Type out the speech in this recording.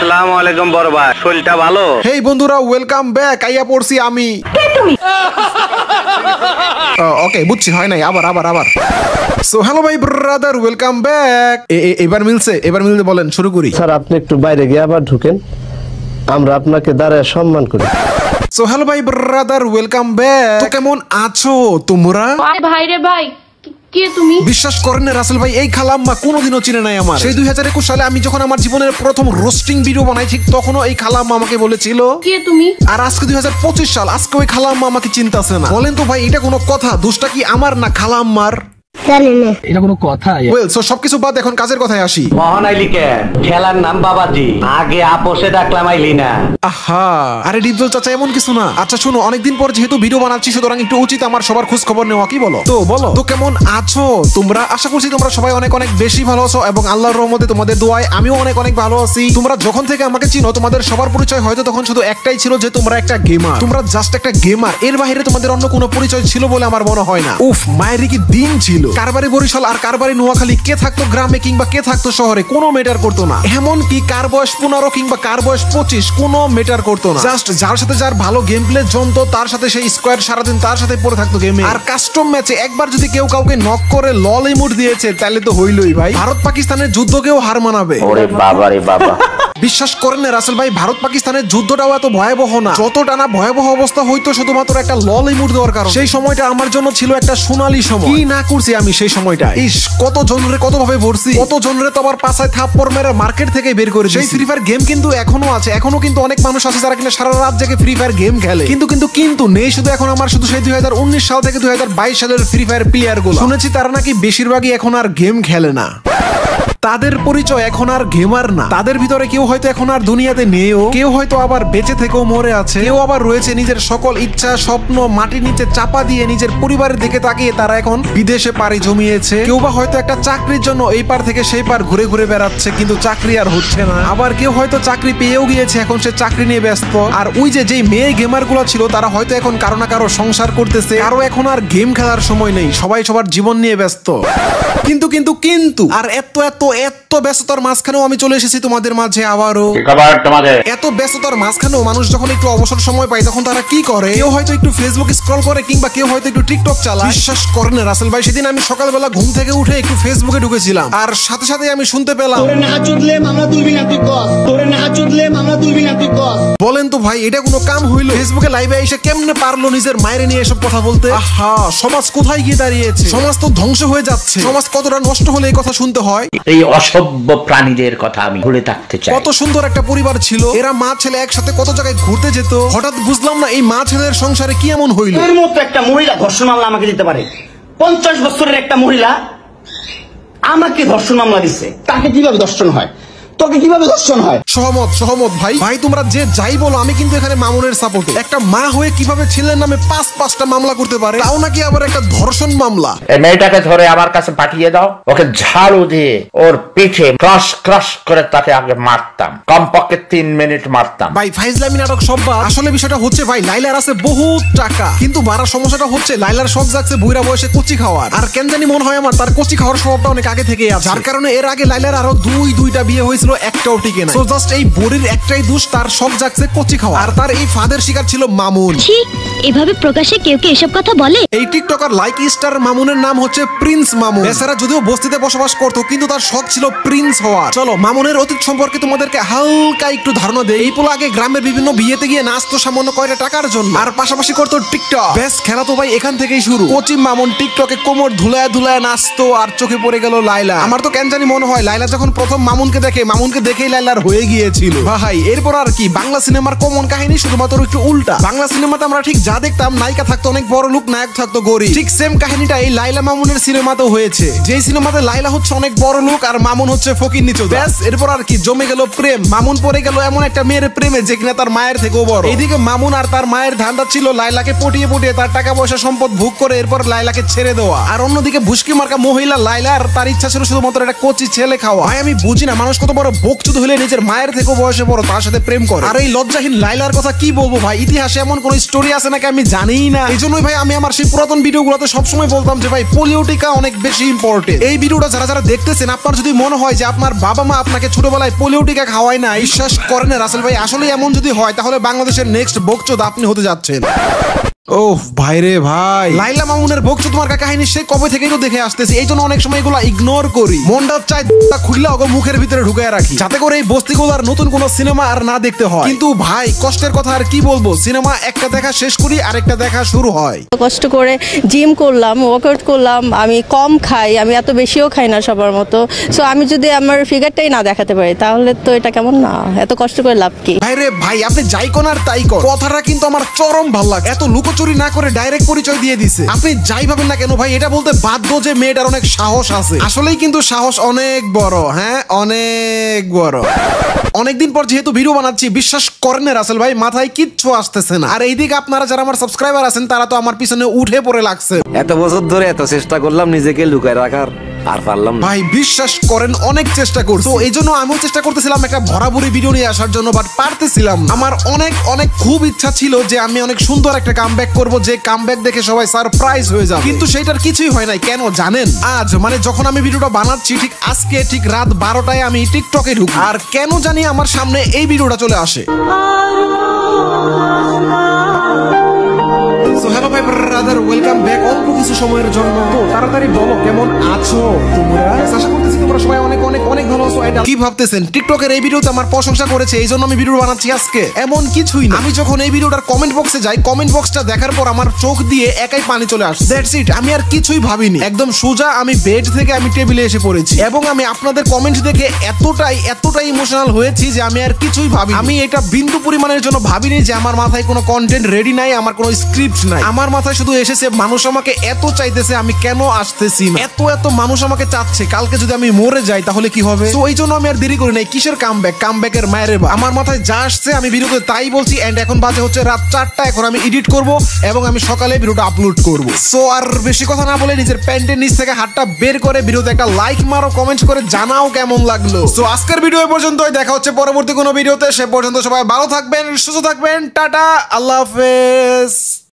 আসসালামু আলাইকুম বড় ভাই, শরীরটা ভালো? হেই বন্ধুরা, ওয়েলকাম ব্যাক। আইয়া পড়ছি আমি। কে তুমি? ওকে, বুঝছি, হয় নাই, আবার আবার আবার। সো হ্যালো ভাই ব্রাদার, ওয়েলকাম ব্যাক। এবার মিলছে, এবার মিলতে বলেন, শুরু করি। স্যার আপনি একটু বাইরে গিয়ে আবার ঢুকেন, আমরা আপনাকে দাঁড়ায় সম্মান করি। সো হ্যালো ভাই ব্রাদার, ওয়েলকাম ব্যাক। তো কেমন আছো তোমরা? ভাই রে ভাই, কে তুমি? বিশ্বাস করেন না রাসেল ভাই, এই খালাম্মা কোনোদিনও চিনে নাই আমার। সেই 2021 সালে আমি যখন আমার জীবনের প্রথম রোস্টিং ভিডিও বানাই, ঠিক তখনও এই খালাম্মা আমাকে বলেছিল কে তুমি? আর আজকে 2025 সাল, আজকে ওই খালাম্মা আমাকে চিন্তাছে না। বলেন তো ভাই, এটা কোনো কথা? দোষটা কি আমার না খালাম্মার? এটা কোনো কথা? ওয়েল, সো সবকিছু বাদ, এখন কাজের কথায় আসি। মোহন আইলি কে? ঠেলার নাম বাবাজি, আগে আপোষে ডাকলাম আইলি না। আহা, আরে ডিপজল চাচা, এমন কিছু না। আচ্ছা শুনো, অনেকদিন পর যেহেতু ভিডিও বানাচ্ছি, সুতরাং একটু উচিত আমার সবার খোঁজ খবর নেওয়া, কি বলো? তো বলো তো, কেমন আছো তোমরা? আশা করছি তোমরা সবাই অনেক অনেক বেশি ভালো আছো, এবং আল্লাহর রহমতে তোমাদের দোয়ায় আমিও অনেক অনেক ভালো আছি। তোমরা যখন থেকে আমাকে চিনো, তোমাদের সবার পরিচয় হয়তো তখন শুধু একটাই ছিল, যে তোমরা একটা গেমার। তোমরা জাস্ট একটা গেমার, এর বাইরে তোমাদের অন্য কোনো পরিচয় ছিল বলে আমার মনে হয় না। উফ, মায়ের কি দিন ছিল। কারবারি বরিশাল আর কারবারি নোয়াখালী, কে থাকতো গ্রামে কিংবা কে থাকতো শহরে, কোনো ম্যাটার করতো না। এমন কি কার বয়স 15 কিংবা কার বয়স 25, কোনো ম্যাটার করতো না। জাস্ট যার সাথে যার ভালো গেম প্লে জমতো, তার সাথে সেই স্কোয়াড সারাদিন তার সাথে পড়ে থাকতো গেমে। আর কাস্টম ম্যাচে একবার যদি কেউ কাউকে নক করে লল ইমোট দিয়েছে, তাহলে তো হইলই ভাই। ভারত পাকিস্তানের যুদ্ধকেও হার মানাবে। ওরে বাবা রে বাবা। বিশ্বাস করেন না রাসেল ভাই, ভারত পাকিস্তানের যুদ্ধটাও এত ভয়াবহ না যতটা না ভয়াবহ অবস্থা হইতো শুধুমাত্র একটা লল ইমোট দেওয়ার কারণে। সেই সময়টা আমার জন্য ছিল একটা সোনালী সময়। কি না করছি আমি সেই সময়টা! ইস, কত জনরে কত ভাবে ভরছি, কত জনরে তো আবার পাছায় থাপ্পড় মেরে মার্কেট থেকে বের করে দিয়েছি। সেই ফ্রি ফায়ার গেম কিন্তু এখনো আছে, এখনো কিন্তু অনেক মানুষ আছে যারা কিনা সারা রাত জেগে ফ্রি ফায়ার গেম খেলে। কিন্তু নেই শুধু এখন আমার, শুধু সেই 2019 সাল থেকে 2022 সালের ফ্রি ফায়ার প্লেয়ার গুলো। শুনেছি তারা নাকি বেশিরভাগই এখন আর গেম খেলে না। তাদের পরিচয় এখন আর গেমার না। তাদের ভিতরে কেউ হয়তো এখন আর দুনিয়াতে নেইও, কেউ হয়তো আবার বেঁচে থেকেও মরে আছে, কেউ আবার রয়েছে নিজের সকল ইচ্ছা স্বপ্ন মাটির নিচে চাপা দিয়ে নিজের পরিবারের দিকে তাকিয়ে তারা এখন বিদেশে পাড়ি জমিয়েছে। কেউ বা হয়তো একটা চাকরির জন্য এই পার থেকে সেই পার ঘুরে ঘুরে বেড়াচ্ছে, কিন্তু চাকরি আর হচ্ছে না। আবার কেউ হয়তো চাকরি পেয়েও গিয়েছে, এখন সে চাকরি নিয়ে ব্যস্ত। আর ওই যে যেই মেয়ে গেমার গুলো ছিল, তারা হয়তো এখন কারো না কারো সংসার করতেছে। কারো এখন আর গেম খেলার সময় নেই, সবাই সবার জীবন নিয়ে ব্যস্ত। কিন্তু আর এত ব্যস্ততার মাঝখানেও আমি চলে এসেছি তোমাদের মাঝে আবারও। এত ব্যস্ততার মাঝখানেও মানুষ যখন একটু অবসর সময় পায়, তখন তারা কি করে? কেউ হয়তো একটু ফেসবুক স্ক্রল করে, কিংবা কেউ হয়তো একটু টিকটক চালায়। বিশ্বাস করেন না রাসেল ভাই, সেদিন আমি সকালবেলা ঘুম থেকে উঠে একটু ফেসবুকে ঢুকেছিলাম, আর সাথে সাথে আমি শুনতে পেলাম, বলেন তো ভাই, এটা কোনো কাম হইলো? ফেসবুকে লাইভে এসে কেমনে পারলো নিজের মায়ের নিয়ে এসব কথা বলতে? আহা, সমাজ কোথায় গিয়ে দাঁড়িয়েছে? সমাজ তো ধ্বংস হয়ে যাচ্ছে। সমাজ কতটা নষ্ট হলে এই কথা শুনতে হয়? এই অসভ্য প্রাণীদের কথা আমি ভুলে থাকতে চাই। কত সুন্দর একটা পরিবার ছিল, এরা মা ছেলে একসাথে কত জায়গায় ঘুরতে যেত। হঠাৎ বুঝলাম না এই মা ছেলের সংসারে কি এমন হইল? এর মতো একটা মহিলা ধর্ষণ মামলা আমাকে দিতে পারে? 50 বছরের একটা মহিলা আমাকে ধর্ষণ মামলা দিচ্ছে। তাকে কিভাবে ধর্ষণ হয়? তোকে কিভাবে ধর্ষণ হয়? সহমত ভাই তোমরা যে যাই বলো, আমি কিন্তু এখানে মামুনের সাপোর্টে। একটা মা হয়ে কিভাবে ছেলের নামে 5-5টা মামলা করতে পারে, তাও নাকি আবার একটা ধর্ষণ মামলা? এই মেয়েটাকে ধরে আমার কাছে পাঠিয়ে দাও, ওকে ঝাড়ু দিয়ে ওর পিঠে ক্রশ করে তাকে আগে মারতাম, কমপক্ষে 3 মিনিট মারতাম। ভাই ফাইজলামি নাটক সব বাদ। আসলে বিষয়টা হচ্ছে ভাই, লাইলার আছে বহুত টাকা, কিন্তু বাড়া সমস্যাটা হচ্ছে লাইলার শখ জাগছে বুইরা বয়সে কচি খাওয়ার। আর কেন জানি মনে হয় আমার তার কচি খাওয়ার স্বভাবটা অনেক আগে থেকে আছে, যার কারণে এর আগে লাইলার আরো দুইটা বিয়ে হয়েছিল, একটাও টিকে না। সো জাস্ট এই বড়ির একটাই দোষ, তার শখ জাগছে কচি খাওয়া। আর তার এই ফাদের শিকার ছিল মামুন। এভাবে প্রকাশে কেউ কি এসব কথা বলে? এই টিকটকার লাইক স্টার মামুনের নাম হচ্ছে প্রিন্স মামুন। বেচারা যদিও বস্তিতে বসবাস করতো, কিন্তু তার শখ ছিল প্রিন্স হওয়ার। চলো মামুনের অতীত সম্পর্কে তোমাদেরকে হালকা একটু ধারণা দেই। এই পোলা আগে গ্রামের বিভিন্ন বিয়েতে গিয়ে নাচতো সামান্য কয়টা টাকার জন্য, আর পাশাপাশি করতো টিকটক। বেশ, খেলা তো ভাই এখান থেকেই শুরু। কচি মামুন টিকটকে কোমর ধুলায় নাচতো, আর চোখে পড়ে গেল লাইলা। আমার তো কেন জানি মনে হয় লাইলা যখন প্রথম মামুনকে দেখেই লাইলার হয়ে গিয়েছিল ভাই। এরপর আর কি, বাংলা সিনেমার কমন কাহিনী, শুধুমাত্র একটু উল্টা। বাংলা সিনেমাতে আমরা ঠিক যা দেখতাম, নায়িকা থাকতো অনেক বড় লোক, নায়ক থাকতো গরিব, ঠিক সেম কাহিনীটা এই লাইলা মামুনের সিনেমাতেও হয়েছে। যে সিনেমাতে লাইলা হচ্ছে অনেক বড় লোক আর মামুন হচ্ছে ফকির নিচু। ব্যাস, এরপর আর কি, জমে গেল প্রেম। মামুন পড়ে গেল এমন একটা মেয়ের প্রেমে যে কিনা তার মায়ের থেকেও বড়। এইদিকে মামুন আর তার মায়ের ধান্দা ছিল লাইলাকে পটিয়ে তার টাকা পয়সা সম্পদ ভোগ করে এরপর লাইলাকে ছেড়ে দেওয়া। আর অন্যদিকে ভুস্কি মার্কা মহিলা লাইলার তার ইচ্ছা ছিল শুধুমাত্র একটা কচি ছেলে খাওয়া। ভাই আমি বুঝি না মানুষ কত বড় বড় বকচুদ হলে নিজের মায়ের থেকেও বয়সে বড় তার সাথে প্রেম করে। আর এই লজ্জাহীন লাইলার কথা কি বলবো ভাই, ইতিহাসে এমন কোন স্টোরি আছে নাকি আমি জানিই না। এই জন্যই ভাই আমি আমার সেই পুরাতন ভিডিওগুলোতে সবসময় বলতাম যে ভাই পোলিও টিকা অনেক বেশি ইম্পর্টেন্ট। এই ভিডিওটা যারা যারা দেখতেছেন, আপনার যদি মনে হয় যে আপনার বাবা মা আপনাকে ছোটবেলায় পোলিও টিকা খাওয়ায় না, বিশ্বাস করেন রাসেল ভাই, আসলে এমন যদি হয় তাহলে বাংলাদেশের নেক্সট বকচোদ আপনি হতে যাচ্ছেন। ওহ ভাই রে ভাই, লাইলা মামুনের বকচোদ মার্কা কাহিনী সে কবে থেকেই তো দেখে আসতেছি, এই জন্য অনেক সময় এগুলো ইগনোর করি। মনটা চাই খুললে ওকে মুখের ভিতরে ঢুকায় রাখি, যাতে করে এই বস্তিগুলোর নতুন কোন সিনেমা আর না দেখতে হয়। কিন্তু ভাই কষ্টের কথা আর কি বলবো, সিনেমা একটা দেখা শেষ করি আরেকটা দেখা শুরু হয়। কষ্ট করে জিম করলাম, ওয়ার্কআউট করলাম, আমি কম খাই, আমি এত বেশিও খাই না সবার মতো। সো আমি যদি আমার ফিগারটাই না দেখাতে পারি তাহলে তো এটা কেমন না, এত কষ্ট করে লাভ কি? ভাই রে ভাই, আপনি যাই কোন আর তাই কর, কথাটা কিন্তু আমার চরম ভালো লাগে। এত লুকোচুরি না করে ডাইরেক্ট পরিচয় দিয়ে দিছে। আপনি যাই ভাবেন না কেন ভাই, এটা বলতে বাধ্য যে মেয়েটার অনেক সাহস আছে। আসলেই কিন্তু সাহস অনেক বড়, হ্যাঁ অনেক বড়। অনেকদিন পর যেহেতু ভিডিও বানাচ্ছি, বিশ্বাস করেন না রাসেল ভাই, মাথায় কিচ্ছু আসতেছে না। আর এইদিকে আপনারা যারা আমার সাবস্ক্রাইবার আছেন তারা তো আমার পিছনে উঠে পড়ে লাগছে। এত বছর ধরে এত চেষ্টা করলাম নিজেকে লুকায় রাখার, আর পারলাম না ভাই। বিশ্বাস করেন অনেক চেষ্টা করছি, তো এই জন্য আমিও চেষ্টা করতেছিলাম একটা ভরাভরি ভিডিও নিয়ে আসার জন্য, বাট পারতেছিলাম। আমার অনেক অনেক খুব ইচ্ছা ছিল যে আমি অনেক সুন্দর একটা কামব্যাক করব, যে কামব্যাক দেখে সবাই সারপ্রাইজ হয়ে যাবে, কিন্তু সেইটার কিছুই হয় নাই। কেন জানেন? আজ মানে যখন আমি ভিডিওটা বানাচ্ছি ঠিক আজকে ঠিক রাত 12টায় আমি টিকটকে ঢুকি, আর কেন জানি আমার সামনে এই ভিডিওটা চলে আসে। সো হ্যালো ভাই ব্রাদার, ওয়েলকাম ব্যাক। অল্প কিছু সময়ের জন্য তো তাড়াতাড়ি বলো কেমন আছো তোমরা? আশা করতেছি তোমরা সবাই অনেক অনেক অনেক ভালো আছো। কি ভাবতেছেন টিকটকের এই ভিডিওতে আমার প্রশংসা করেছে এই জন্য আমি ভিডিও বানাচ্ছি আজকে? এমন কিছুই না। আমি যখন এই ভিডিওটার কমেন্ট বক্সে যাই, কমেন্ট বক্সটা দেখার পর আমার চোখ দিয়ে একাই পানি চলে আসে। দ্যাটস ইট, আমি আর কিছুই ভাবিনি। একদম সোজা আমি বেড থেকে আমি টেবিলে এসে পড়েছি, এবং আমি আপনাদের কমেন্ট দেখে এতটাই ইমোশনাল হয়েছি যে আমি আর কিছুই ভাবি। আমি এটা বিন্দু পরিমাণের জন্য ভাবিনি যে আমার মাথায় কোনো কন্টেন্ট রেডি নাই, আমার কোনো স্ক্রিপ্ট নাই। আমার মাথায় শুধু এসেছে মানুষ আমাকে এত চাইতেছে, আমি কেন আসতেছি না। এত মানুষ আমাকে চাচ্ছে, কালকে যদি আমি মরে যাই তাহলে কি হবে? তো এই জন্য আমি আর দেরি করি নাই। কিসের কামব্যাকের মায়ের বা, আমার মাথায় যা আসছে আমি ভিডিওতে তাই বলছি। এন্ড এখন বাজে হচ্ছে রাত 4টা, এখন আমি এডিট করব এবং আমি সকালে ভিডিওটা আপলোড করব। সো আর বেশি কথা না বলে নিজের প্যান্টের নিচ থেকে হাতটা বের করে ভিডিওতে একটা লাইক মারো, কমেন্ট করে জানাও কেমন লাগলো। সো আজকের ভিডিও এ পর্যন্তই, দেখা হচ্ছে পরবর্তী কোনো ভিডিওতে। সে পর্যন্ত সবাই ভালো থাকবেন, সুস্থ থাকবেন, টাটা, আল্লাহ হাফেজ।